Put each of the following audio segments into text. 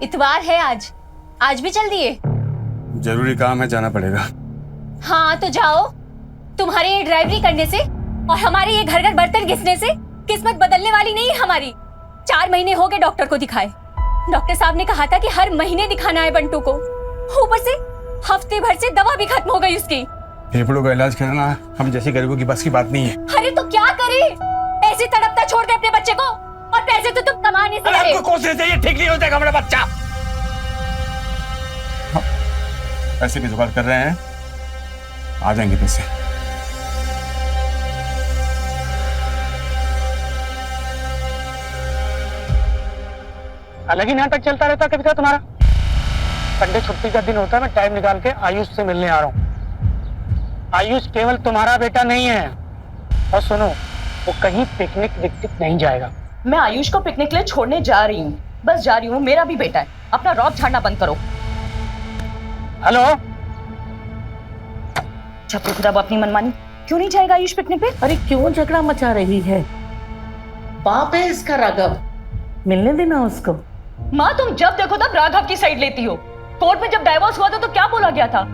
इतवार है आज, आज भी चल दिए? जरूरी काम है, जाना पड़ेगा। हाँ तो जाओ। तुम्हारे ये ड्राइवरी करने से और हमारे ये घर घर बर्तन घिसने से किस्मत बदलने वाली नहीं है हमारी। 4 महीने हो गए डॉक्टर को दिखाए। डॉक्टर साहब ने कहा था कि हर महीने दिखाना है बंटू को। ऊपर से हफ्ते भर से दवा भी खत्म हो गई उसकी। फेफड़ों का इलाज कराना हम जैसे गरीबों की बस की बात नहीं है। अरे तो क्या करे, ऐसे तड़पता छोड़ दे अपने बच्चे को, और पैसे तो तुम कमा नहीं सकते। आपको कोशिश चाहिए, ठीक नहीं हो जाएगा हमारा बच्चा। पैसे की जुगाड़ कर रहे हैं, आ जाएंगे पैसे। अलग ही नाटक चलता रहता कभी का तुम्हारा। संडे छुट्टी का दिन होता है, मैं टाइम निकाल के आयुष से मिलने आ रहा हूँ। आयुष केवल तुम्हारा बेटा नहीं है, और सुनो, वो कहीं पिकनिक विकनिक नहीं जाएगा। मैं आयुष को पिकनिक के लिए छोड़ने जा रही हूँ, बस जा रही हूँ। मेरा भी बेटा है, अपना रौब झाड़ना बंद करो। हेलो, छपरी खुदा अपनी मनमानी। क्यों नहीं जाएगा आयुष पिकनिक पे? अरे क्यों झगड़ा मचा रही है? बाप है इसका राघव, मिलने देना उसको। माँ तुम जब देखो तब राघव की साइड लेती हो। कोर्ट में जब डाइवोर्स हुआ था तो क्या बोला गया था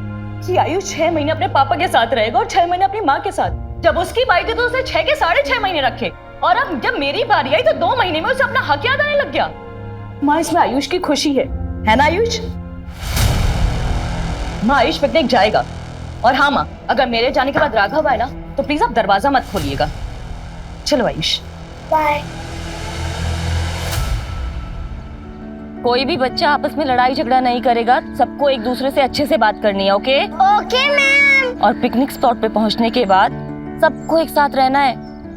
कि आयुष 6 महीने अपने पापा के साथ रहेगा और 6 महीने अपनी माँ के साथ। जब उसकी बारी थी तो उसने 6 के 6.5 महीने रखे, और अब जब मेरी बारी आई तो 2 महीने में उसे अपना हक याद आने लग गया। माँ इसमें आयुष की खुशी है ना आयुष? माँ आयुष पिकनिक जाएगा। और हाँ माँ, अगर मेरे जाने के बाद राघव आए ना तो प्लीज आप दरवाजा मत खोलिएगा। चलो आयुष, बाय। कोई भी बच्चा आपस में लड़ाई झगड़ा नहीं करेगा, सबको एक दूसरे से अच्छे से बात करनी है। Okay okay ma'am. और पिकनिक स्पॉट पे पहुंचने के बाद सबको एक साथ रहना है।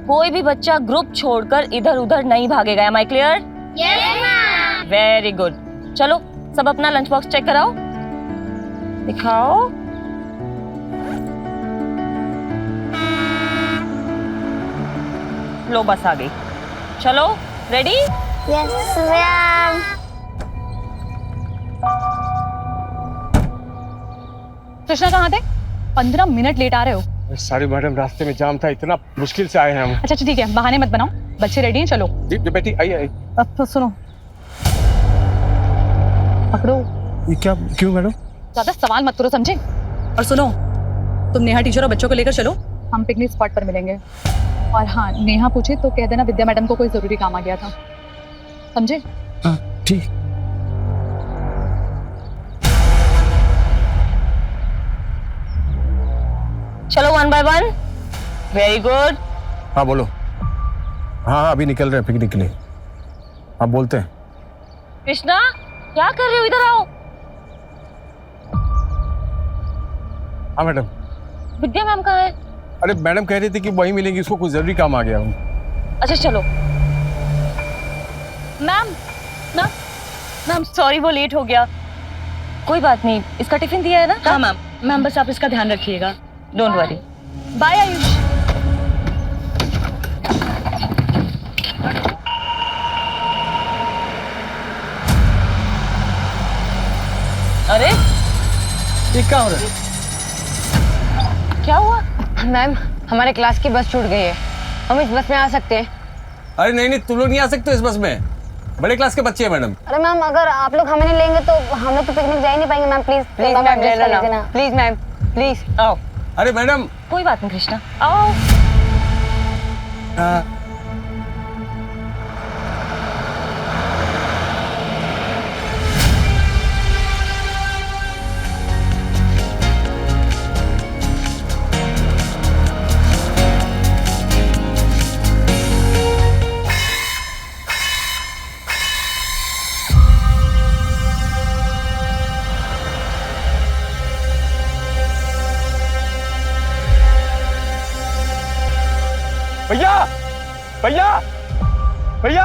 कोई भी बच्चा ग्रुप छोड़कर इधर उधर नहीं भागेगा। Am I clear? Yes ma'am. Very good. चलो सब अपना लंच बॉक्स चेक कराओ, दिखाओ। लो बस आ गई। चलो रेडी? Yes ma'am. कृष्णा कहाँ थे? 15 मिनट लेट आ रहे हो। सारी मैडम, रास्ते में जाम था, इतना मुश्किल से आए हैं हम। अच्छा ठीक है, बहाने मत बनाओ, बच्चे रेडी हैं, चलो। जी बेटी, आइए। अब तो सुनो, पकड़ो। ये क्या, क्यों मैडम? ज्यादा सवाल मत करो, समझे? और सुनो, तुम नेहा टीचर और बच्चों को लेकर चलो, हम पिकनिक स्पॉट पर मिलेंगे। और हाँ, नेहा पूछे तो कह देना विद्या मैडम को कोई जरूरी काम आ गया था, समझे? हाँ ठीक। चलो 1 by 1। Very good. हाँ बोलो। हाँ अभी निकल रहे हैं पिकनिक के लिए। आप बोलते हैं। कृष्णा क्या कर रहे हो? इधर आओ। हाँ मैडम। विद्या मैम कहाँ है? अरे मैडम कह रही थी कि वही मिलेंगी, उसको कुछ जरूरी काम आ गया। अच्छा चलो। मैम मैम मैम सॉरी, वो लेट हो गया। कोई बात नहीं, इसका टिफिन दिया है ना? हाँ मैम। मैम बस आप इसका ध्यान रखिएगा, डोंट वरी। बाय आयुष। अरे ये क्या हो रहा है? क्या हुआ? मैम हमारे क्लास की बस छूट गई है, हम इस बस में आ सकते हैं? अरे नहीं, तुम लोग नहीं आ सकते इस बस में, बड़े क्लास के बच्चे हैं मैडम। अरे मैम अगर आप लोग हमें नहीं लेंगे तो हम लोग तो पिकनिक जा ही नहीं पाएंगे। Ma'am please please ma'am, please ma'am please. आओ। अरे मैडम। कोई बात नहीं कृष्णा, आओ। भैया भैया भैया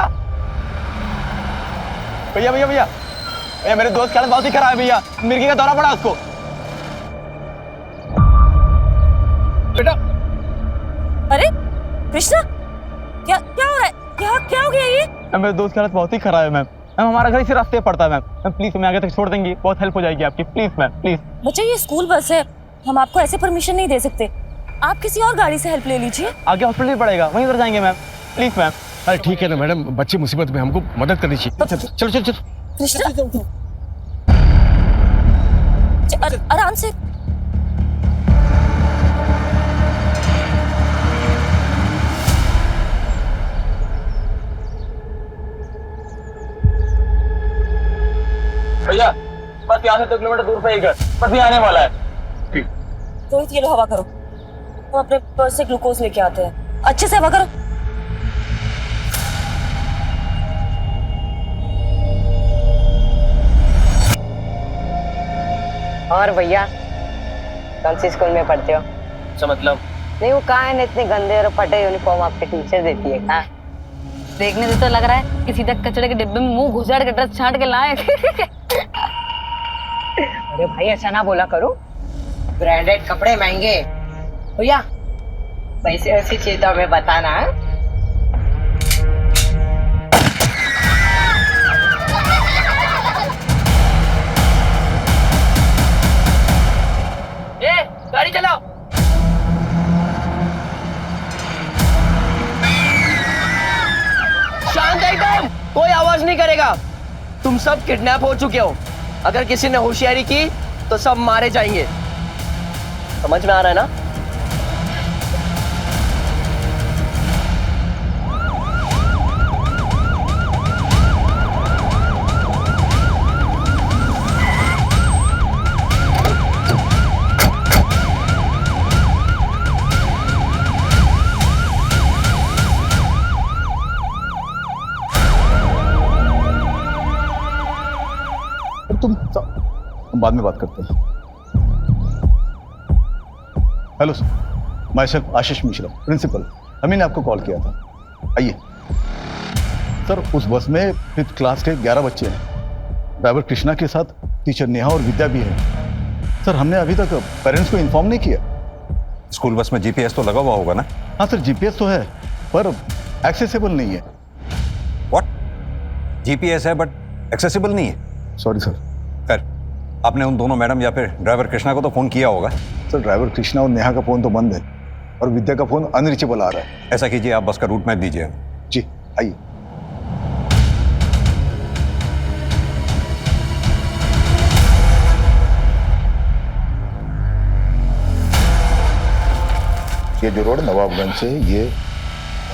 भैया भैया भैया भैया, मेरे दोस्त की हालत बहुत ही खराब है भैया, मिर्गी का दौरा पड़ा उसको। बेटा। अरे कृष्णा क्या क्या हो रहा है? क्या हो गया ये? मेरे दोस्त की हालत बहुत ही खराब है मैम। हमारा घर इसी रास्ते पड़ता है मैम, प्लीज हमें आगे तक छोड़ देंगी, बहुत हेल्प हो जाएगी आपकी, प्लीज मैम प्लीज। बच्चे ये स्कूल बस है, हम आपको ऐसे परमिशन नहीं दे सकते। आप किसी और गाड़ी से हेल्प ले लीजिए। आगे हॉस्पिटल पड़ेगा, वहीं पर जाएंगे मैम, प्लीज मैम। अरे ठीक है ना मैडम, बच्चे मुसीबत में, हमको मदद करनी चाहिए। चलो चलो चलो। कृष्णा आराम से। भैया बस यहाँ से 2 किलोमीटर दूर पे ही घर, बस ही आने वाला है। रोहित ये लो हवा करो, हम अपने पर्स से ग्लूकोज लेके आते हैं, अच्छे से हवा करो। और भैया कौन सी स्कूल में पढ़ते हो? अच्छा मतलब नहीं वो कहाँ है ना, इतने गंदे और फटे यूनिफॉर्म आपके टीचर देती है कहाँ? देखने से तो लग रहा है कि सीधा कचड़े के डिब्बे में मुंह घुसाड़ के ड्रेस छांट के लाए। अरे भाई ऐसा ना बोला करो, ब्रांडेड कपड़े महंगे। भैया पैसे वैसे चाहिए तो हमें बताना। गाड़ी चलाओ। शांत एकदम, कोई आवाज नहीं करेगा। तुम सब किडनैप हो चुके हो, अगर किसी ने होशियारी की तो सब मारे जाएंगे। समझ में आ रहा है ना? हम बाद में बात करते हैं। Hello sir, myself Ashish Mishra, principal. Ami ने आपको कॉल किया था, आइए। सर उस बस में 5th क्लास के 11 बच्चे हैं। ड्राइवर कृष्णा के साथ टीचर नेहा और विद्या भी है। सर हमने अभी तक पेरेंट्स को इन्फॉर्म नहीं किया। स्कूल बस में जीपीएस तो लगा हुआ होगा ना? हाँ सर जीपीएस तो है पर एक्सेसिबल नहीं है। व्हाट? जीपीएस है बट एक्सेसिबल नहीं है? Sorry sir. खैर आपने उन दोनों मैडम या फिर ड्राइवर कृष्णा को तो फोन किया होगा। सर ड्राइवर कृष्णा और नेहा का फोन तो बंद है और विद्या का फोन अनरीचेबल आ रहा है। ऐसा कीजिए आप बस का रूट मैप दीजिए। जी आइए। ये जो रोड नवाबगंज से ये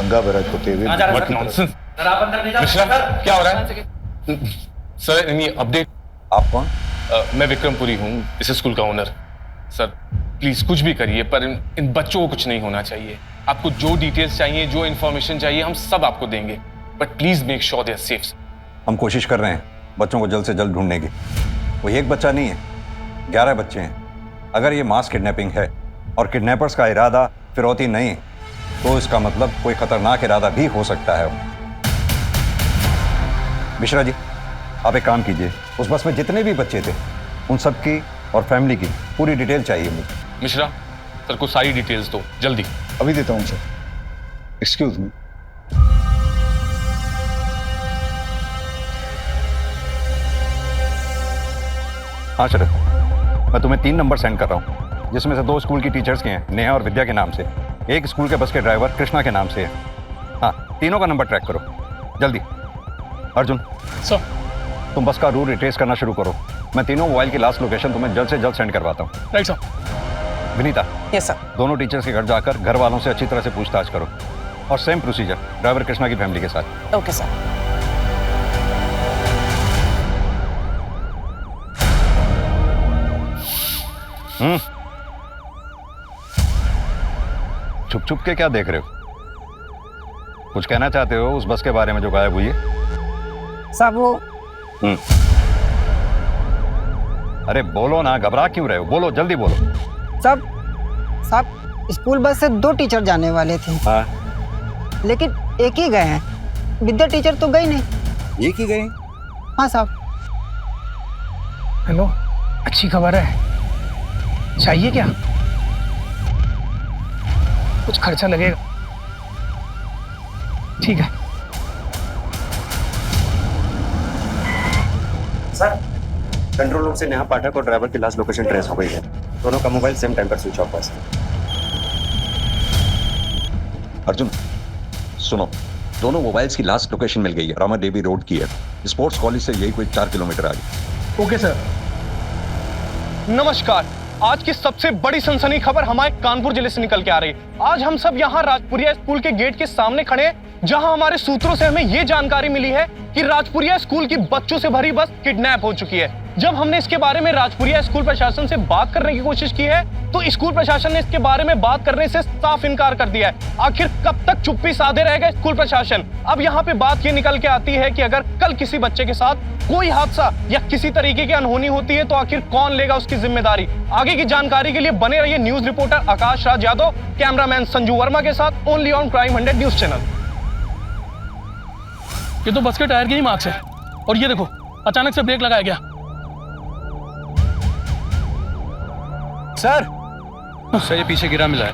गंगा बैराज होते हुए मिश्रा क्या हो रहा है सर? Any update? आप कौन? मैं विक्रमपुरी हूँ, इस स्कूल का ओनर। सर प्लीज कुछ भी करिए पर इन बच्चों को कुछ नहीं होना चाहिए। आपको जो डिटेल्स चाहिए, जो इन्फॉर्मेशन चाहिए, हम सब आपको देंगे, but please make sure they are safe. हम कोशिश कर रहे हैं बच्चों को जल्द से जल्द ढूंढने की। वो एक बच्चा नहीं है, 11 बच्चे हैं। अगर ये मास किडनैपिंग है और किडनैपर्स का इरादा फिरौती नहीं, तो इसका मतलब कोई खतरनाक इरादा भी हो सकता है। मिश्रा जी आप एक काम कीजिए, उस बस में जितने भी बच्चे थे उन सब की और फैमिली की पूरी डिटेल चाहिए मुझे। मिश्रा सर को सारी डिटेल्स दो जल्दी। अभी देता हूँ सर। Excuse me. हाँ शरद, मैं तुम्हें 3 नंबर सेंड कर रहा हूँ, जिसमें से 2 स्कूल की टीचर्स के हैं, नेहा और विद्या के नाम से। एक स्कूल के बस के ड्राइवर कृष्णा के नाम से है। हाँ तीनों का नंबर ट्रैक करो जल्दी। अर्जुन सर तुम बस का रूट रिट्रेस करना शुरू करो। मैं तीनों मोबाइल की लास्ट लोकेशन तुम्हें जल्द से जल्द सेंड करवाता हूँ। Right sir. Vinita yes sir. दोनों टीचर्स के घर जाकर घर वालों से अच्छी तरह से पूछताछ करो और सेम प्रोसीजर ड्राइवर कृष्णा की फैमिली के साथ। Okay sir. छुप छुप के क्या देख रहे हो? कुछ कहना चाहते हो उस बस के बारे में जो गायब हुई है? सब वो अरे बोलो ना, घबरा क्यों रहे हो? बोलो जल्दी बोलो। सब स्कूल बस से 2 टीचर जाने वाले थे। हाँ लेकिन एक ही गए हैं, विद्या टीचर तो गई नहीं। एक ही गए? हाँ साहब। हेलो, अच्छी खबर है, चाहिए क्या? कुछ खर्चा लगेगा। ठीक है सर। कंट्रोल रूम से नेहा पाठक और ड्राइवर की लास्ट लोकेशन ट्रेस हो गई है। दोनों का मोबाइल सेम टाइम पर स्विच ऑफ है। अर्जुन सुनो, दोनों मोबाइल्स की लास्ट लोकेशन मिल गई है, रामा देवी रोड की है, स्पोर्ट्स कॉलेज से यही कोई 4 किलोमीटर आगे। Okay sir. नमस्कार, आज की सबसे बड़ी सनसनी खबर हमारे कानपुर जिले से निकल के आ रही है। आज हम सब यहाँ राजपुरिया स्कूल के गेट के सामने खड़े हैं, जहाँ हमारे सूत्रों से हमें ये जानकारी मिली है कि राजपुरिया स्कूल की बच्चों से भरी बस किडनैप हो चुकी है। जब हमने इसके बारे में राजपुरिया स्कूल प्रशासन से बात करने की कोशिश की है, तो स्कूल प्रशासन ने इसके बारे में बात करने से साफ इनकार कर दिया है। आखिर कब तक चुप्पी साधे रहेगा स्कूल प्रशासन? अब यहाँ पे बात ये निकल के आती है कि अगर कल किसी बच्चे के साथ कोई हादसा या किसी तरीके की अनहोनी होती है, तो आखिर कौन लेगा उसकी जिम्मेदारी? आगे की जानकारी के लिए बने रहिए news reporter Akash Raj Yadav, cameraman Sanju Verma के साथ, only on crime 100 news channel. ये तो बस के टायर के ही मार्क्स है, और ये देखो अचानक से ब्रेक लगाया गया। सर ये पीछे गिरा मिला है।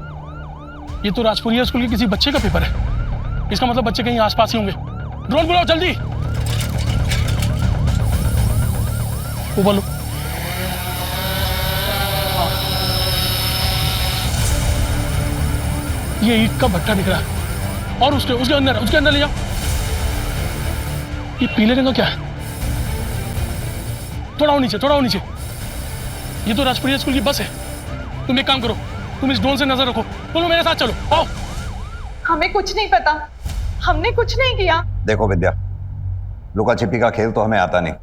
ये तो राजपुरिया स्कूल के किसी बच्चे का पेपर है। इसका मतलब बच्चे कहीं आसपास ही होंगे। ड्रोन बुलाओ जल्दी। ऊपर लो। ये ईंट का भट्टा दिख रहा है, और उसके अंदर ले जाओ। ये पीले रंग का क्या है? थोड़ा और नीचे। ये तो राजपुरिया स्कूल की बस है। तुम एक काम करो, तुम इस ड्रोन से नजर रखो, बोलो मेरे साथ चलो, आओ। हमें कुछ नहीं पता, हमने कुछ नहीं किया। देखो विद्या, लुका छिपी का खेल तो हमें आता नहीं।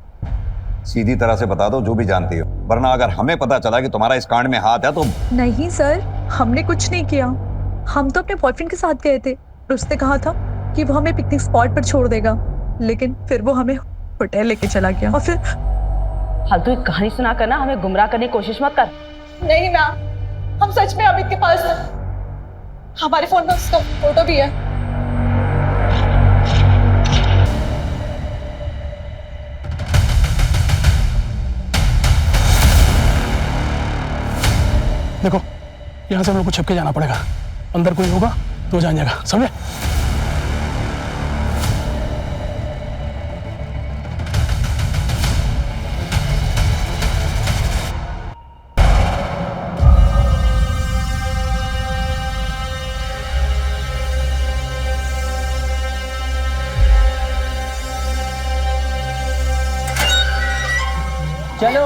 सीधी तरह से बता दो जो भी जानती हो, वरना अगर हमें पता चला कि तुम्हारा इस कांड में हाथ है तो। नहीं सर, हमने कुछ नहीं किया। हम तो अपने बॉयफ्रेंड के साथ गए थे, उसने कहा था कि वो हमें पिकनिक स्पॉट पर छोड़ देगा, लेकिन फिर वो हमें होटल लेके चला गया। और फिर फालतू एक कहानी सुना कर ना हमें गुमराह करने की कोशिश मत कर। नहीं मैम, हम सच में अमित के पास हैं। हमारे फोन में उसका फोटो भी है। देखो, यहाँ से हम लोग को छिप के जाना पड़ेगा। अंदर कोई होगा तो जान जाएगा, समझे? चलो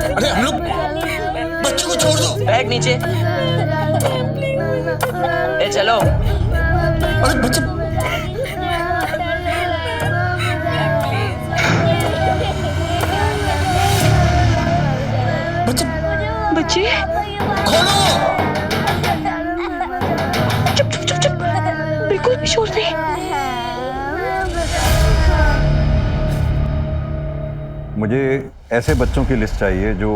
अरे हम लोग बच्चों को छोड़ दो। बैग नीचे। ए चलो। अरे बच्चे, बच्चे खोलो। चुप, बिल्कुल भी शोर नहीं। मुझे ऐसे बच्चों की लिस्ट चाहिए जो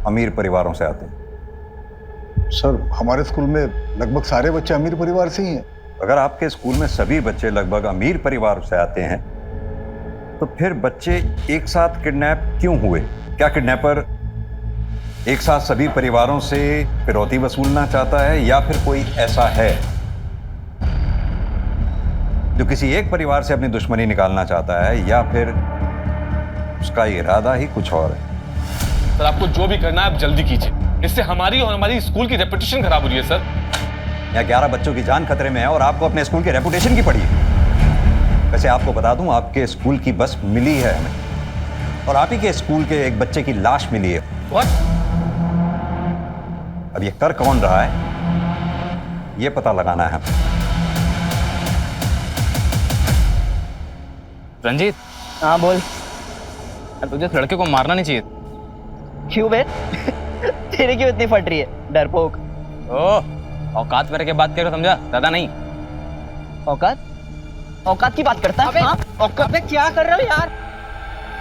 अमीर परिवारों से आते हैं। सर, हमारे स्कूल में लगभग सारे बच्चे अमीर परिवार से ही हैं। अगर आपके स्कूल में सभी बच्चे लगभग अमीर परिवार से आते हैं, तो फिर बच्चे एक साथ किडनैप क्यों हुए? क्या किडनैपर एक साथ सभी परिवारों से फिरौती वसूलना चाहता है, या फिर कोई ऐसा है जो किसी एक परिवार से अपनी दुश्मनी निकालना चाहता है, या फिर उसका इरादा ही कुछ और है? सर, आपको जो भी करना है आप जल्दी कीजिए, इससे हमारी और हमारी स्कूल की रेपुटेशन खराब हो रही है। सर, यहाँ 11 बच्चों की जान खतरे में है और आपको अपने स्कूल की रेपुटेशन की पड़ी है। वैसे आपको बता दूं, आपके स्कूल की बस मिली है हमें, और आप ही के स्कूल के एक बच्चे की लाश मिली है। What? अब ये कर कौन रहा है, ये पता लगाना है हमें। रंजीत। हाँ बोल। तुझे इस लड़के को मारना नहीं चाहिए। क्यों बे? तेरे क्यों इतनी फट रही है, डरपोक? ओह, औकात में रह के बात करो, समझा? ज्यादा नहीं। औकात की बात करता है? हाँ? औकात में क्या कर रहे हो यार?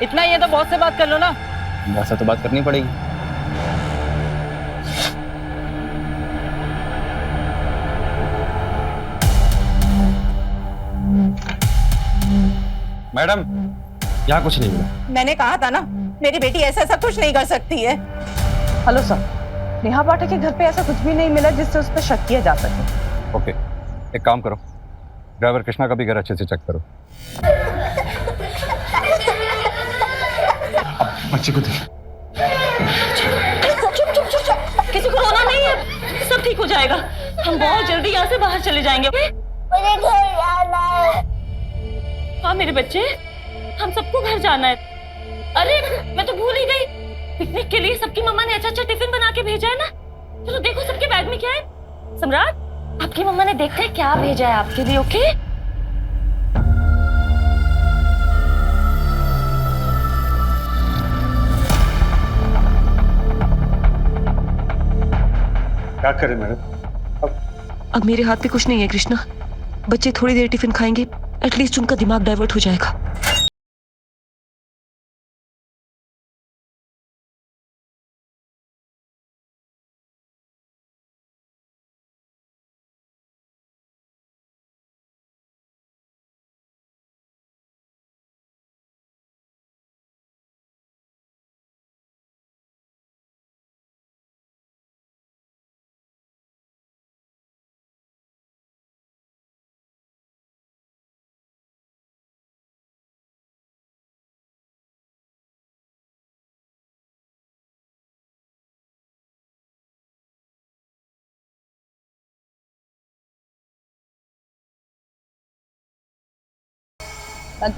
इतना ही है तो बहुत से बात कर लो ना। वैसा तो बात करनी पड़ेगी। मैडम, यहाँ कुछ नहीं मिला। मैंने कहा था ना, मेरी बेटी ऐसा कुछ नहीं कर सकती है। हेलो सर, नेहा पाठक के घर पे ऐसा कुछ भी नहीं मिला जिससे उस पर शक किया जा सके। ओके, एक काम करो, ड्राइवर कृष्णा का भी घर अच्छे से चेक करो। बच्चे को देख। किसी को रोना ठीक हो जाएगा। हम बहुत जल्दी यहाँ से बाहर चले जाएंगे। ओके? मुझे घर जाना है। हाँ मेरे बच्चे, हम सबको घर जाना है। अरे मैं तो भूल ही गई, पिकनिक के लिए सबकी मम्मा ने अच्छा अच्छा टिफिन बना के भेजा है ना। चलो देखो सबके बैग में क्या है। सम्राट, आपकी मम्मा ने देखते हैं क्या भेजा है आपके लिए। ओके? क्या करें मैडम? अब मेरे हाथ में कुछ नहीं है कृष्णा। बच्चे थोड़ी देर टिफिन खाएंगे, एटलीस्ट उनका दिमाग डाइवर्ट हो जाएगा।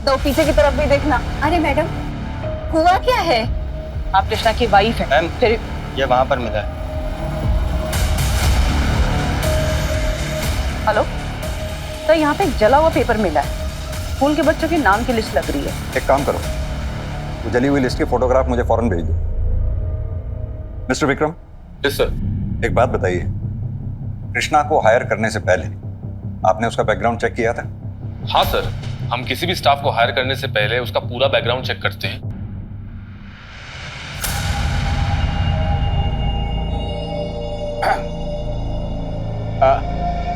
तो पीछे की तरफ भी देखना। अरे मैडम, हुआ क्या है? आप कृष्णा की वाइफ है। मैम फिर ये वहां पर मिला है। हेलो, तो यहाँ पे जला हुआ पेपर मिला है, स्कूल के बच्चों के नाम की लिस्ट लग रही है। एक काम करो, वो जली हुई लिस्ट की फोटोग्राफ मुझे फौरन भेज दो। मिस्टर विक्रम। Yes sir. एक बात बताइए, कृष्णा को हायर करने से पहले आपने उसका बैकग्राउंड चेक किया था? हाँ सर, हम किसी भी स्टाफ को हायर करने से पहले उसका पूरा बैकग्राउंड चेक करते हैं।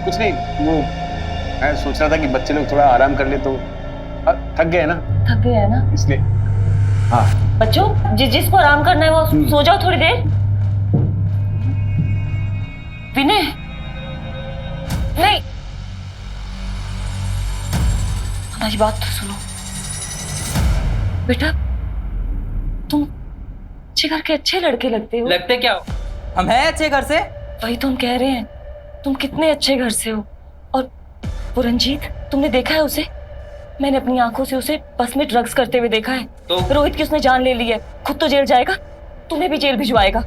कुछ नहीं, वो मैं सोच रहा था कि बच्चे लोग थोड़ा आराम कर ले तो थक गए ना। थक गए है ना इसलिए। हाँ बच्चों, जिसको आराम करना है वो सो जाओ थोड़ी देर। विनय, नहीं, हमारी बात तो सुनो बेटा। तुम अच्छे घर के अच्छे लड़के लगते हो। लगते क्या हो? हम हैं अच्छे घर से। वही तुम कह रहे हैं, तुम कितने अच्छे घर से हो। और वो रंजीत, तुमने देखा है उसे? मैंने अपनी आंखों से उसे बस में ड्रग्स करते हुए देखा है। तो रोहित की उसने जान ले ली है, खुद तो जेल जाएगा, तुम्हें भी जेल भिजवाएगा।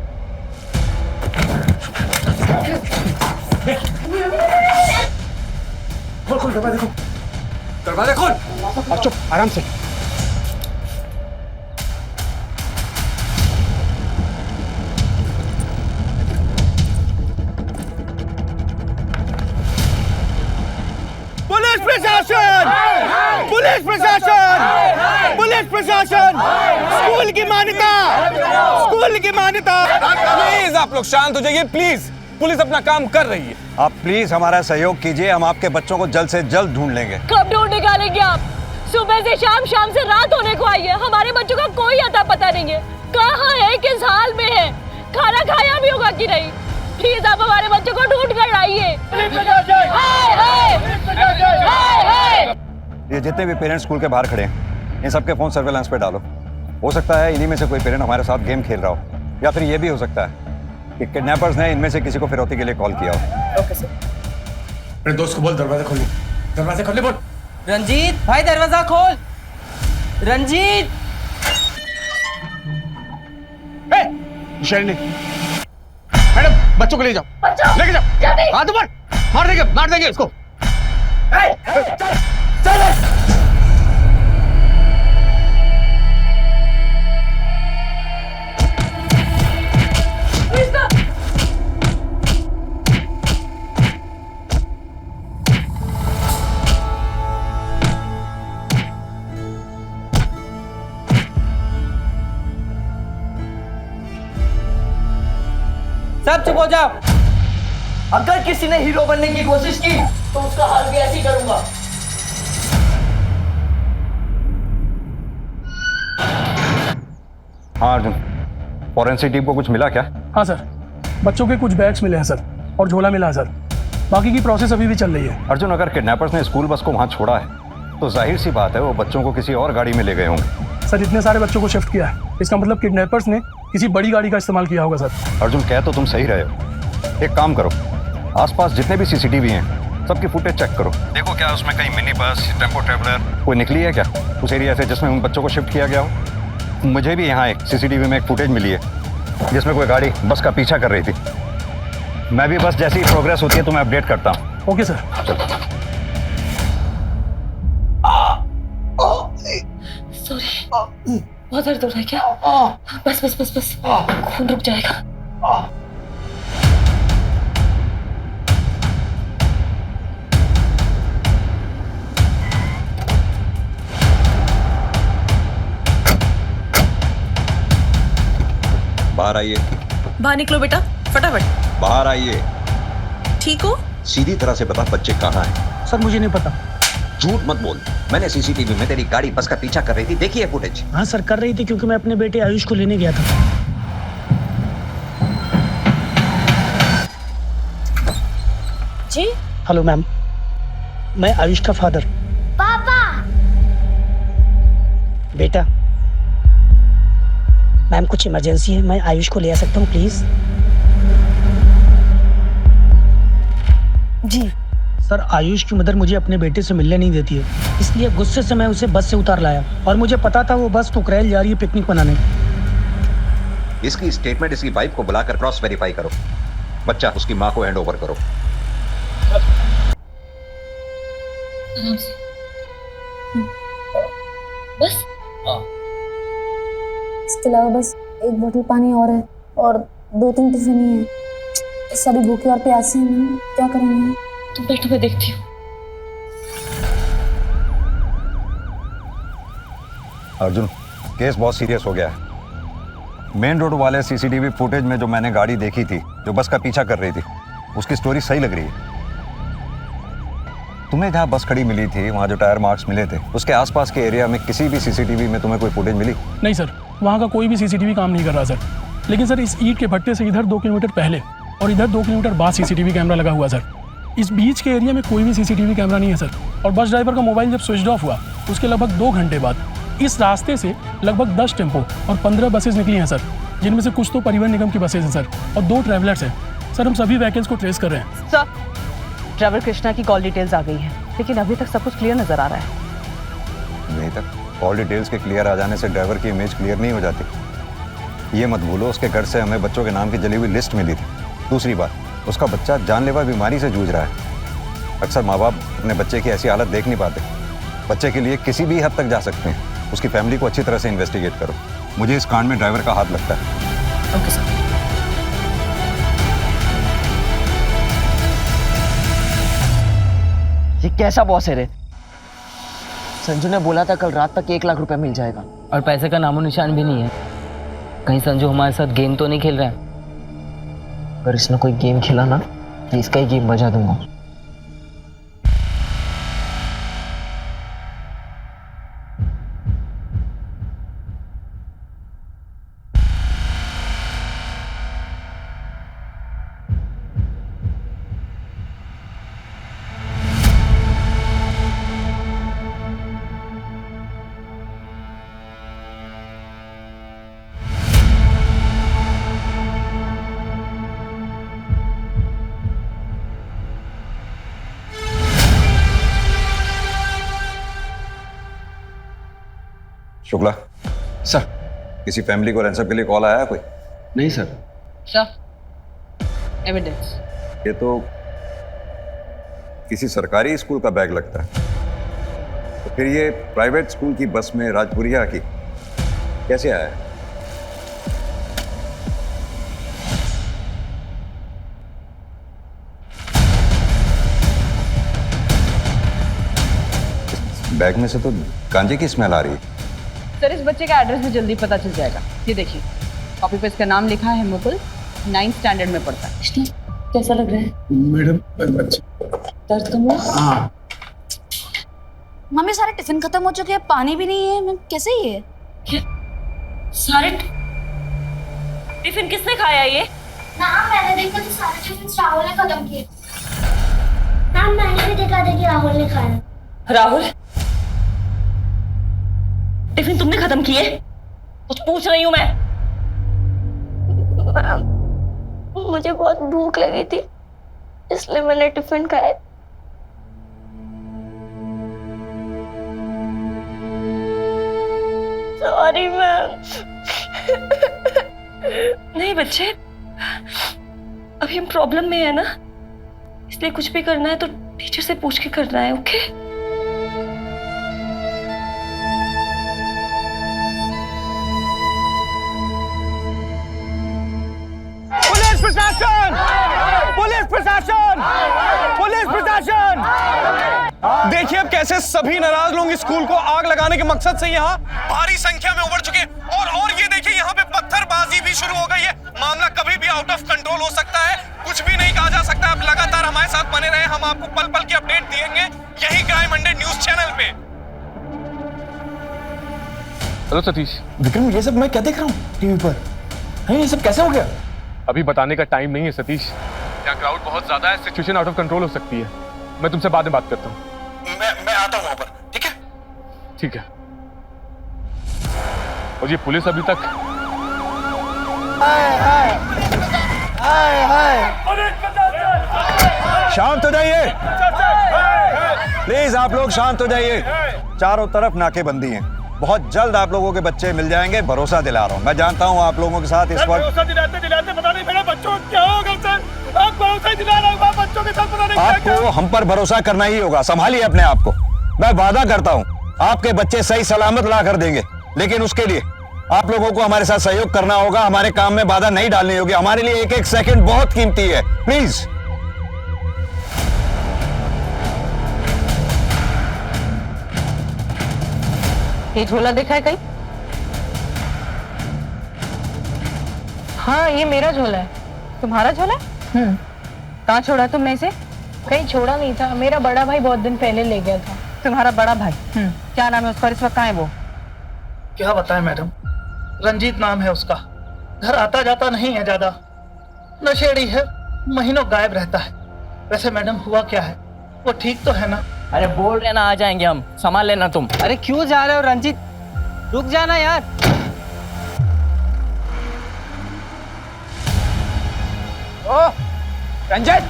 खोल दरवाजा खोल, दरवाजा खोल। और चुप, आराम से। पुलिस प्रशासन, पुलिस प्रशासन, पुलिस प्रशासन, स्कूल की मान्यता, स्कूल की मान्यता। प्लीज आप लोग शांत हो जाइए, प्लीज। पुलिस अपना काम कर रही है। आप प्लीज हमारा सहयोग कीजिए, हम आपके बच्चों को जल्द से जल्द ढूंढ लेंगे। कब ढूंढ निकालेंगे आप? सुबह से शाम, शाम से रात होने को आई है, हमारे बच्चों का कोई अता पता नहीं है। कहाँ है, किस हाल में है, खाना खाया भी होगा कि नहीं? प्लीज आप हमारे बच्चों को ढूंढ कर लाइए। ये जितने भी पेरेंट्स स्कूल के बाहर खड़े हैं, इन सबके फोन सर्वेलेंस पे डालो। हो सकता है इन्हीं में से कोई पेरेंट हमारे साथ गेम खेल रहा हो, या फिर ये भी हो सकता है कि किडनैपर्स ने इनमें से किसी को फिरौती के लिए कॉल किया हो। Okay sir. अपने दोस्त को बोल दरवाजा खोलने, दरवाजा खोलने बोल। रंजीत भाई दरवाजा खोल। रंजीत। शैली, मैडम बच्चों को ले जाओ, लेके जाओ। हाथ ऊपर, मार देंगे इसको। सब चुप हो जाओ। अगर किसी ने हीरो बनने की कोशिश की तो उसका हाल भी ऐसी करूंगा। हाँ अर्जुन, फॉरेंसिक टीम को कुछ मिला क्या? हाँ सर, बच्चों के कुछ बैग्स मिले हैं सर, और झोला मिला है सर। बाकी की प्रोसेस अभी भी चल रही है। अर्जुन, अगर किडनैपर्स ने स्कूल बस को वहां छोड़ा है तो जाहिर सी बात है वो बच्चों को किसी और गाड़ी में ले गए होंगे। सर इतने सारे बच्चों को शिफ्ट किया है, इसका मतलब किडनैपर्स ने किसी बड़ी गाड़ी का इस्तेमाल किया होगा सर। अर्जुन, कह तो तुम सही रहे हो। एक काम करो, आसपास जितने भी सीसीटीवी हैं सबकी फुटेज चेक करो। देखो क्या उसमें कहीं मिनी बस, टेम्पो ट्रेवलर कोई निकली है क्या उस एरिया से जिसमें उन बच्चों को शिफ्ट किया गया हो। मुझे भी यहाँ एक सीसीटीवी में एक फुटेज मिली है जिसमें कोई गाड़ी बस का पीछा कर रही थी। मैं भी बस जैसी प्रोग्रेस होती है तो मैं अपडेट करता हूँ। Okay sir. सॉरी, बहुत दर्द हो रहा है क्या? बस बस बस बस, खून रुक जाएगा। बाहर आइए। बाहर निकलो बेटा, फटाफट। बाहर आइए। ठीक हो? सीधी तरह से बता बच्चे कहाँ हैं? सर मुझे नहीं पता। झूठ मत बोल। मैंने सीसीटीवी में तेरी गाड़ी बस का पीछा कर रही थी, देखी है फुटेज? हाँ सर, कर रही थी क्योंकि मैं अपने बेटे आयुष को लेने गया था। जी हेलो मैम, मैं आयुष का फादर। पापा। बेटा, मैम कुछ इमरजेंसी है, मैं आयुष को ले आ सकता हूँ प्लीज? जी सर, आयुष की मदर मुझे अपने बेटे से मिलने नहीं देती है, इसलिए गुस्से से मैं उसे बस से उतार लाया और मुझे पता था वो बस टुकरेल जा रही है पिकनिक मनाने। इसकी स्टेटमेंट इसकी वाइफ को बुलाकर क्रॉस वेरीफाई करो। बच्चा उसकी माँ को हैंड ओवर करो। बस इसके अलावा बस एक बोतल पानी और है और 2-3 टिफिन ही है। सभी भूखे और प्यासे हैं मैम, क्या करेंगे? तुम बैठो, मैं देखती हूँ। अर्जुन, केस बहुत सीरियस हो गया है। मेन रोड वाले सीसीटीवी फुटेज में जो मैंने गाड़ी देखी थी जो बस का पीछा कर रही थी, उसकी स्टोरी सही लग रही है। तुम्हें जहाँ बस खड़ी मिली थी वहाँ जो टायर मार्क्स मिले थे उसके आसपास के एरिया में किसी भी सीसीटीवी में तुम्हें कोई फुटेज मिली? नहीं सर, वहाँ का कोई भी सीसीटीवी काम नहीं कर रहा सर। लेकिन सर इस ईंट के भट्टे से इधर 2 किलोमीटर पहले और इधर 2 किलोमीटर बाद सीसीटीवी कैमरा लगा हुआ सर। इस बीच के एरिया में कोई भी सीसीटीवी कैमरा नहीं है सर। और बस ड्राइवर का मोबाइल जब स्विच ऑफ हुआ उसके लगभग 2 घंटे बाद इस रास्ते से लगभग 10 टेम्पो और 15 बसेस निकली हैं सर, जिनमें से कुछ तो परिवहन निगम की बसेस हैं सर और 2 ट्रैवलर्स हैं सर। हम सभी व्हीकल्स को ट्रेस कर रहे हैं सर। ड्राइवर कृष्णा की कॉल डिटेल्स आ गई हैं, लेकिन अभी तक सब कुछ क्लियर नजर आ रहा है। नहीं तक कॉल डिटेल्स के क्लियर आ जाने से ड्राइवर की इमेज क्लियर नहीं हो जाती। ये मत भूलो उसके घर से हमें बच्चों के नाम की जली हुई लिस्ट मिली थी। दूसरी बात, उसका बच्चा जानलेवा बीमारी से जूझ रहा है। अक्सर माँ बाप अपने बच्चे की ऐसी हालत देख नहीं पाते। बच्चे के लिए किसी भी हद तक जा सकते हैं। उसकी फैमिली को अच्छी तरह से इन्वेस्टिगेट करो। मुझे इस कांड में ड्राइवर का हाथ लगता है। Okay sir. ये कैसा बॉस है रे? संजू ने बोला था कल रात तक 1 लाख रुपए मिल जाएगा। और पैसे का नामो निशान भी नहीं है। कहीं संजू हमारे साथ गेम तो नहीं खेल रहा है? अगर इसने कोई गेम खेला ना तो इसका ही गेम बजा दूंगा। शुक्ला सर, किसी फैमिली को रैंसम के लिए कॉल आया है कोई? नहीं सर। Sir evidence. ये तो किसी सरकारी स्कूल का बैग लगता है। तो फिर ये प्राइवेट स्कूल की बस में राजपुरिया की कैसे आया है? बैग में से तो गांजे की स्मेल आ रही है। सर इस बच्चे का एड्रेस भी जल्दी पता चल जाएगा। ये देखिए, कॉपी पे इसका नाम लिखा है मुकुल, 9th स्टैंडर्ड में पढ़ता है। कैसा लग रहा है मैडम? दर्द कम हुआ? हाँ। मम्मी सारे टिफिन खत्म हो चुके हैं, पानी भी नहीं है। मैम कैसे ही है? क्या सारे टिफिन किसने खाया? ये ना मैंने देखा तो सारे टिफिन राहुल ने खत्म किए। ना मैंने भी देखा था कि राहुल ने खाया। राहुल, टिफिन तुमने खत्म किए? कुछ पूछ रही हूँ मैं। मुझे बहुत भूख लगी थी इसलिए मैंने टिफिन खाया। Sorry ma'am. नहीं बच्चे, अभी हम प्रॉब्लम में है ना, इसलिए कुछ भी करना है तो टीचर से पूछ के करना है। ओके? पुलिस प्रशासन! पुलिस प्रशासन! पुलिस प्रशासन! देखिए अब कैसे सभी नाराज लोग इस स्कूल को आग लगाने के मकसद से यहाँ भारी संख्या में उमड़ चुके हैं। और ये देखिए यहाँ पे पत्थरबाजी भी शुरू हो गई है। मामला कभी भी आउट ऑफ कंट्रोल हो सकता है, कुछ भी नहीं कहा जा सकता। आप लगातार हमारे साथ बने रहे, हम आपको पल पल की अपडेट देंगे यही क्राइम 100 न्यूज चैनल पे। हेलो सतीश। विक्रम, ये सब मैं क्या देख रहा हूँ टीवी पर? ये सब कैसे हो गया? अभी बताने का टाइम नहीं है सतीश, यहाँ क्राउड बहुत ज्यादा है, सिचुएशन आउट ऑफ कंट्रोल हो सकती है। मैं तुमसे बाद में बात करता हूँ। मैं आता हूँ वहां पर, ठीक है? ठीक है। और ये पुलिस अभी तक शांत हो जाइए प्लीज, आप लोग शांत हो जाइए। चारों तरफ नाकेबंदी है, बहुत जल्द आप लोगों के बच्चे मिल जाएंगे, भरोसा दिला रहा हूँ। मैं जानता हूँ आप लोगों के साथ इस वक्त भरोसा दिलाते दिलाते पता नहीं मेरे बच्चों को क्या होगा सर। आप भरोसा दिला रहे हो बच्चों के साथ, पता नहीं आपको हम पर भरोसा करना ही होगा। संभालिए अपने आप को। मैं वादा करता हूँ आपके बच्चे सही सलामत ला कर देंगे, लेकिन उसके लिए आप लोगों को हमारे साथ सहयोग करना होगा। हमारे काम में बाधा नहीं डालनी होगी। हमारे लिए एक एक सेकंड बहुत कीमती है। प्लीज। ये झोला देखा है कहीं? हाँ, ये मेरा झोला है। तुम्हारा झोला? कहाँ छोड़ा तुमने इसे? कहीं छोड़ा नहीं था, मेरा बड़ा भाई बहुत दिन पहले ले गया था। तुम्हारा बड़ा भाई? क्या नाम है उसका? इस वक्त कहाँ है वो? क्या बताएं मैडम, रंजीत नाम है उसका। घर आता जाता नहीं है ज्यादा, नशेड़ी है, महीनों गायब रहता है। वैसे मैडम हुआ क्या है, वो ठीक तो है ना? अरे बोल रहे ना आ जाएंगे हम, संभाल लेना तुम। अरे क्यों जा रहे हो रंजीत, रुक जाना यार। ओ रंजीत,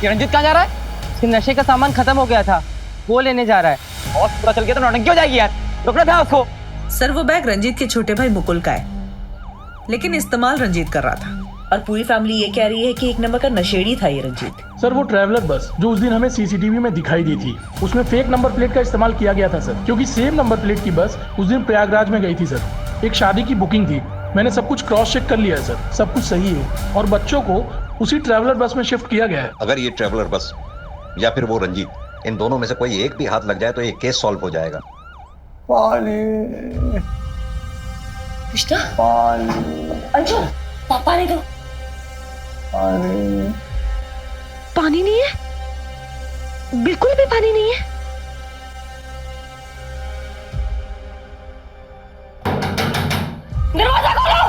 ये रंजीत कहाँ जा रहा है? इसके नशे का सामान खत्म हो गया था, वो लेने जा रहा है। और पता चल गया तो नौटंकी हो जाएगी यार, रुकना था उसको। सर वो बैग रंजीत के छोटे भाई मुकुल का है, लेकिन इस्तेमाल रंजीत कर रहा था। और पूरी फैमिली ये कह रही है कि एक नंबर का नशेड़ी था ये रंजीत। सर वो ट्रैवलर बस जो उस दिन हमें सीसीटीवी में दिखाई दी थी, उसमें फेक नंबर प्लेट का इस्तेमाल किया गया था सर, क्योंकि सेम नंबर प्लेट की बस उस दिन प्रयागराज में गई थी सर। एक शादी की बुकिंग थी, मैंने सब कुछ क्रॉस चेक कर लिया है सर, सब कुछ सही है। और बच्चों को उसी ट्रैवलर बस में शिफ्ट किया गया है। अगर ये ट्रैवलर बस या फिर वो रंजीत, इन दोनों में से कोई एक भी हाथ लग जाए तो ये केस सॉल्व हो जाएगा। कृष्णा, अंजू, पानी दो। पानी नहीं है, बिल्कुल भी पानी नहीं है। दरवाजा खोलो।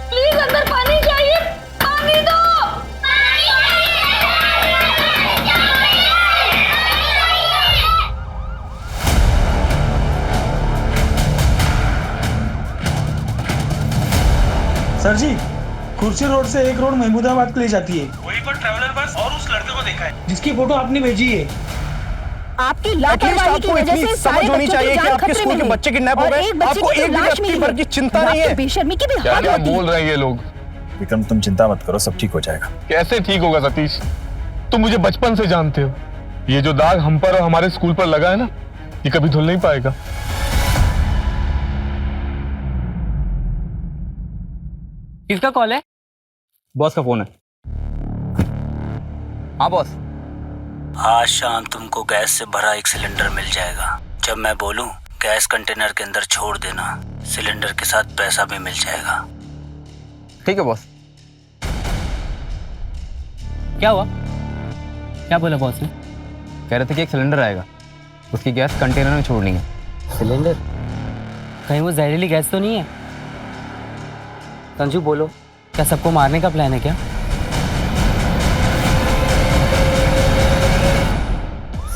प्लीज अंदर पानी चाहिए, पानी दो। सर जी, कुर्सी रोड से एक रोड महमूदाबाद के लिए जाती है। वहीं पर ट्रैवलर बस और उस लड़के को देखा है जिसकी फोटो आपने भेजी है। आपकी लापरवाही की वजह से सारे बच्चों की जान खतरे में है। बच्चे किडनैप हो गए, आपको एक भी अपनी भर की चिंता नहीं है। बेशर्मी की भी हद क्या होती है। बोल रहे हैं ये लोग? विक्रम तुम चिंता मत करो, सब ठीक हो जाएगा। कैसे ठीक होगा सतीश, तुम मुझे बचपन से जानते हो। ये जो दाग हम पर और हमारे स्कूल पर लगा है ना, ये कभी धुल नहीं पाएगा। किसका कॉल है? बॉस का फोन है। हाँ बॉस। आज शाम तुमको गैस से भरा एक सिलेंडर मिल जाएगा। जब मैं बोलूं गैस कंटेनर के अंदर छोड़ देना, सिलेंडर के साथ पैसा भी मिल जाएगा। ठीक है बॉस। क्या हुआ? क्या बोला बॉस ने? कह रहे थे कि एक सिलेंडर आएगा, उसकी गैस कंटेनर में छोड़नी है। सिलेंडर? कहीं वो जहरीली गैस तो नहीं है? संजू बोलो, क्या सबको मारने का प्लान है क्या?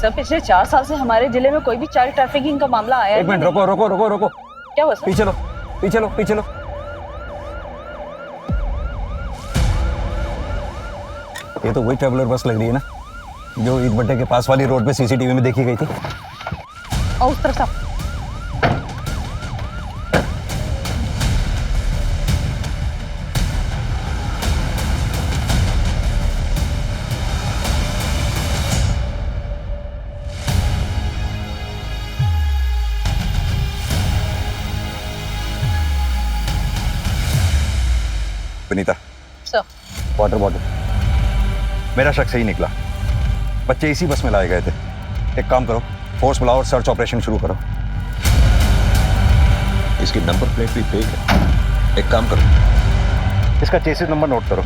सर पिछले 4 साल से हमारे जिले में कोई भी चाइल्ड ट्रैफिकिंग का मामला आया एक मिनट रुको रुको रुको रुको। क्या हुआ सर? पीछे लो पीछे लो पीछे लो। ये तो वही ट्रैवलर बस लग रही है ना, जो ईद भट्टे के पास वाली रोड पे सीसीटीवी में देखी गई थी। और उस तरफ से विनीता, सर वाटर बॉटल। मेरा शक सही निकला, बच्चे इसी बस में लाए गए थे। एक काम करो, फोर्स बुलाओ और सर्च ऑपरेशन शुरू करो। इसकी नंबर प्लेट भी फेक है। एक काम करो, इसका चेसिस नंबर नोट करो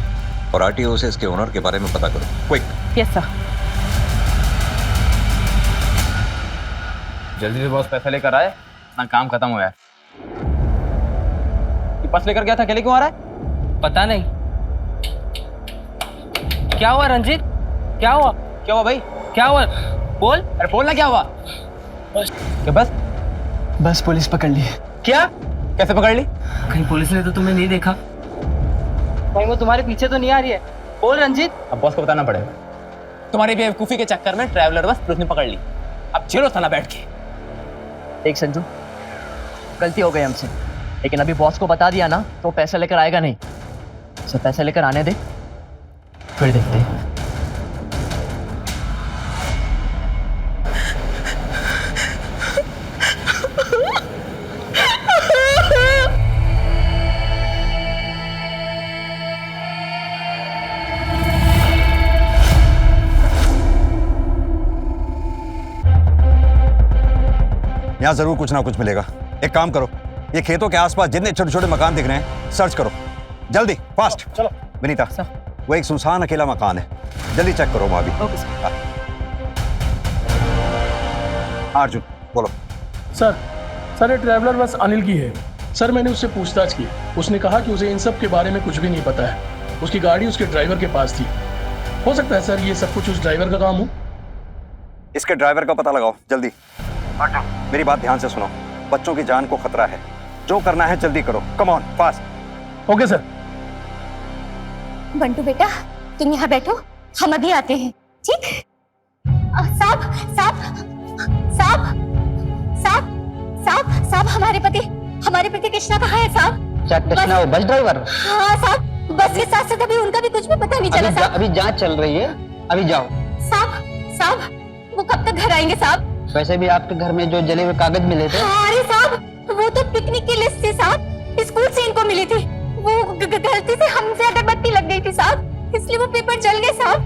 और आरटीओ से इसके ओनर के बारे में पता करो, क्विक। Yes sir. जल्दी से बॉस पैसा लेकर आए ना, काम खत्म हो गया। ये पर्स लेकर गया था, अकेले क्यों आ रहा है? पता नहीं। क्या हुआ रंजीत? क्या हुआ? क्या हुआ भाई? क्या हुआ? बोल। अरे बोलना क्या हुआ? बस क्या बस? बस पुलिस पकड़ ली। क्या? कैसे पकड़ ली? कहीं पुलिस ने तो तुम्हें नहीं देखा? कहीं वो तुम्हारे पीछे तो नहीं आ रही है? बोल रंजीत। अब बॉस को बताना पड़ेगा। तुम्हारी बेवकूफी के चक्कर में ट्रैवलर बस पुलिस ने पकड़ ली। अब झेलो थाना बैठ के। देख संजू, गलती हो गई हमसे, लेकिन अभी बॉस को बता दिया ना तो पैसा लेकर आएगा नहीं। उसे पैसा लेकर आने दे, फिर देखते हैं। यहाँ जरूर कुछ ना कुछ मिलेगा। एक काम करो, ये खेतों के आसपास जितने छोटे छोटे मकान दिख रहे हैं सर्च करो, जल्दी, फास्ट। चलो विनीता, वो एक सुनसान अकेला मकान है, जल्दी चेक करो वहां भी। अर्जुन बोलो। सर ये ट्रैवलर बस अनिल की है। सर मैंने उससे पूछताछ की, उसने कहा कि उसे इन सब के बारे में कुछ भी नहीं पता है। उसकी गाड़ी उसके ड्राइवर के पास थी। हो सकता है सर ये सब कुछ उस ड्राइवर का काम हो। इसके ड्राइवर का पता लगाओ जल्दी। मेरी बात ध्यान से सुनो, बच्चों की जान को खतरा है, जो करना है जल्दी करो, come on fast. Okay sir. Bantu बेटा, तुम यहाँ बैठो, हम अभी आते हैं, ठीक? साहब साहब साहब साहब साहब साहब, हमारे पति कृष्णा कहाँ है साहब? क्या कृष्णा वो बस ड्राइवर? हाँ साहब, बस के साथ साथ अभी उनका भी कुछ भी पता नहीं चला साहब। अभी जांच चल रही है, अभी जाओ। साहब वो कब तक घर आएंगे साहब? वैसे भी आपके घर में जो जले हुए कागज मिले थे। अरे साहब वो तो पिकनिक की लिस्ट थी साहब, स्कूल से इनको मिली थी। वो गलती से हमसे अगरबत्ती लग गई थी साहब, इसलिए वो पेपर जल गए साहब।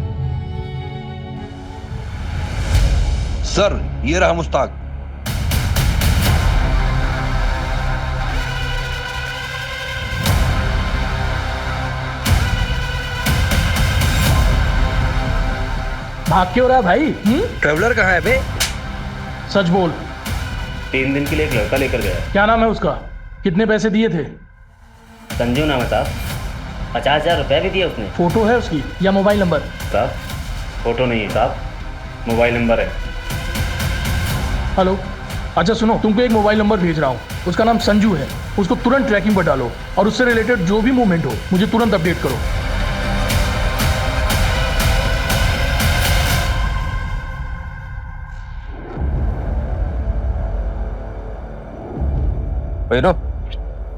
सर ये रहा मुश्ताक। भाग क्यों रहा है भाई? ट्रैवलर कहाँ है बे? सच बोल। 3 दिन के लिए एक लड़का लेकर गया। क्या नाम है उसका? कितने पैसे दिए थे? संजू नाम है साहब, 50,000 रुपए भी दिए उसने। फोटो है उसकी या मोबाइल नंबर? साहब फोटो नहीं है साहब, मोबाइल नंबर है। हेलो, अच्छा सुनो, तुमको एक मोबाइल नंबर भेज रहा हूँ, उसका नाम संजू है। उसको तुरंत ट्रैकिंग पर डालो और उससे रिलेटेड जो भी मूवमेंट हो मुझे तुरंत अपडेट करो।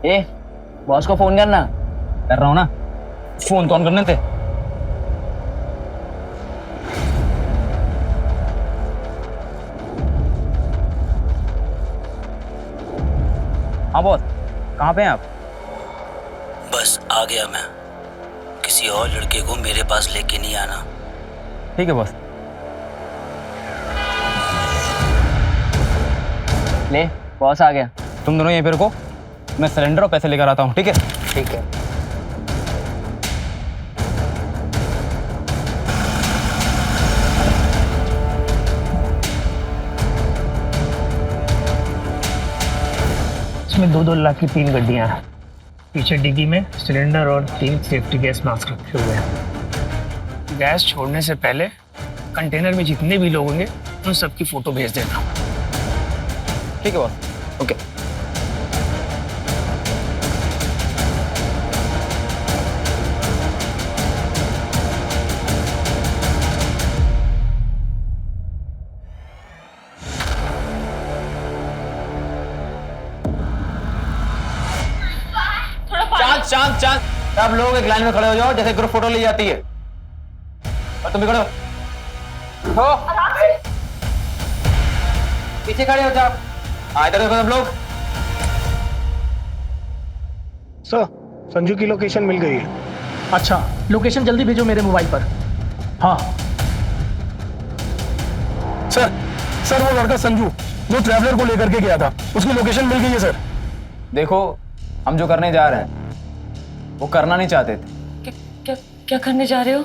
ए, बॉस को फोन करना। कर रहा हूँ ना, फोन तो ऑन करने थे। हाँ बॉस, कहाँ पे हैं आप? बस आ गया मैं। किसी और लड़के को मेरे पास लेके नहीं आना। ठीक है बॉस। ले, बॉस आ गया। तुम दोनों यहीं पे रुको, मैं सिलेंडर और पैसे लेकर आता हूँ, ठीक है? ठीक है। इसमें 2-2 लाख की 3 गड्डियां हैं। पीछे डिग्गी में सिलेंडर और 3 सेफ्टी गैस मास्क रखे हुए हैं। गैस छोड़ने से पहले कंटेनर में जितने भी लोग होंगे उन सबकी फोटो भेज देना। ठीक है बॉस। ओके। शांत शांत शांत। सब लोग एक लाइन में खड़े हो जाओ जैसे ग्रुप फोटो ली जाती है। और तुम भी खड़े हो। पीछे खड़े हो जाओ। इधर देखो सब लोग। सर, संजू की लोकेशन मिल गई है। अच्छा, लोकेशन जल्दी भेजो मेरे मोबाइल पर। हाँ सर, वो लड़का संजू जो ट्रैवलर को लेकर के गया था, उसकी लोकेशन मिल गई है सर। देखो, हम जो करने जा रहे हैं वो करना नहीं चाहते थे। क्या क्या करने जा रहे हो?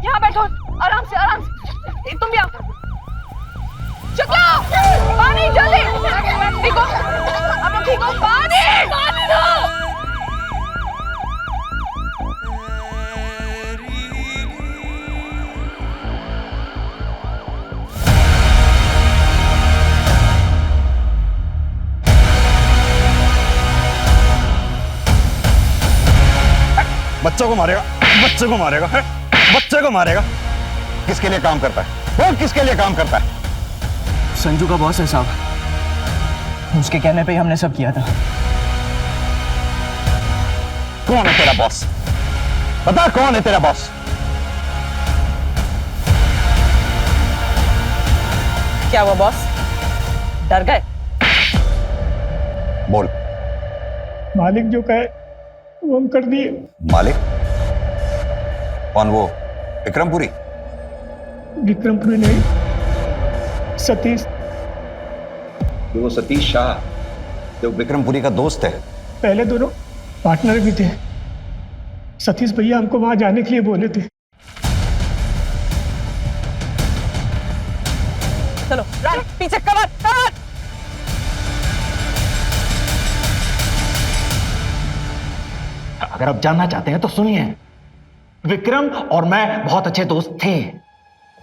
यहाँ बैठो, आराम से आराम से। तुम भी आओ। शुक्ला, पानी जल्दी। ठीक हो? आप लोग ठीक हो? पानी दो। बच्चों को मारेगा, बच्चे को मारेगा, है? बच्चे को मारेगा। किसके लिए काम करता है वो? किसके लिए काम करता है? संजू का बॉस है साहब, उसके कहने पे ही हमने सब किया था। कौन है तेरा बॉस? बता कौन है तेरा बॉस? क्या हुआ बॉस? डर गए? बोल। मालिक जो कहे वो हम कर दिए। मालिक? कौन वो? विक्रमपुरी? विक्रमपुरी नहीं, सतीश। वो सतीश शाह जो विक्रमपुरी का दोस्त है। पहले दोनों पार्टनर भी थे। सतीश भैया हमको वहां जाने के लिए बोले थे। चलो पीछे, कवर कवर। अगर आप जानना चाहते हैं तो सुनिए। विक्रम और मैं बहुत अच्छे दोस्त थे।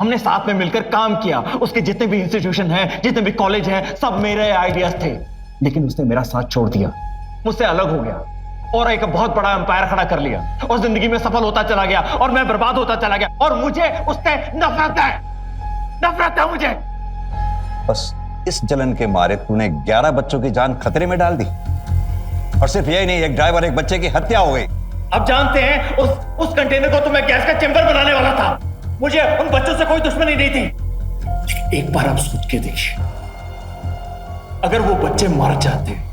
हमने साथ में मिलकर काम किया। उसके जितने भी इंस्टीट्यूशन हैं, जितने भी कॉलेज हैं, सब मेरे आइडियाज थे। लेकिन उसने मेरा साथ छोड़ दिया, मुझसे अलग हो गया और एक बहुत बड़ा एम्पायर खड़ा कर लिया और जिंदगी में सफल होता चला गया और मैं बर्बाद होता चला गया और मुझे उससे नफरत है मुझे। बस इस जलन के मारे तूने 11 बच्चों की जान खतरे में डाल दी। और सिर्फ यही नहीं, एक ड्राइवर, एक बच्चे की हत्या हो गई। अब जानते हैं उस कंटेनर को तो मैं गैस का चेंबर बनाने वाला था। मुझे उन बच्चों से कोई दुश्मनी नहीं थी। एक बार आप सोच के देखिए, अगर वो बच्चे मर जाते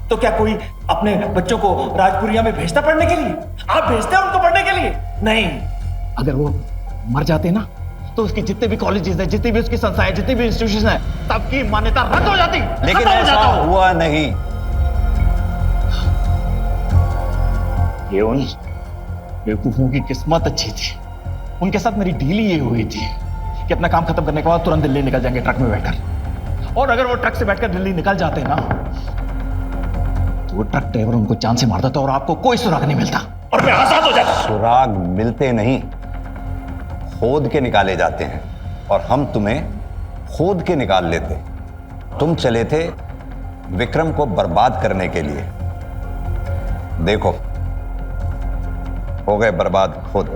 तो क्या कोई अपने बच्चों को राजपुरिया में भेजता पढ़ने के लिए? आप भेजते हैं उनको पढ़ने के लिए? नहीं। अगर वो मर जाते ना तो उसके जितने भी कॉलेजेस हैं, जितनी भी उसकी संस्थाएं, जितनी भी इंस्टीट्यूशन हैं, सबकी मान्यता रद्द हो जाती। लेकिन ऐसा हुआ नहीं। ये उन बेवकूफों की किस्मत अच्छी थी। उनके साथ मेरी डील ये हुई थी कि अपना काम खत्म करने के बाद तुरंत दिल्ली निकल जाएंगे ट्रक में बैठकर। और अगर वो ट्रक से बैठकर दिल्ली निकल जाते ना तो वो ट्रक ड्राइवर उनको जान से मार देता और आपको कोई सुराग नहीं मिलता और मैं आजाद हो जाता। सुराग मिलते नहीं, खोद के निकाले जाते हैं और हम तुम्हें खोद के निकाल लेते। तुम चले थे विक्रम को बर्बाद करने के लिए, देखो हो गए बर्बाद खुद।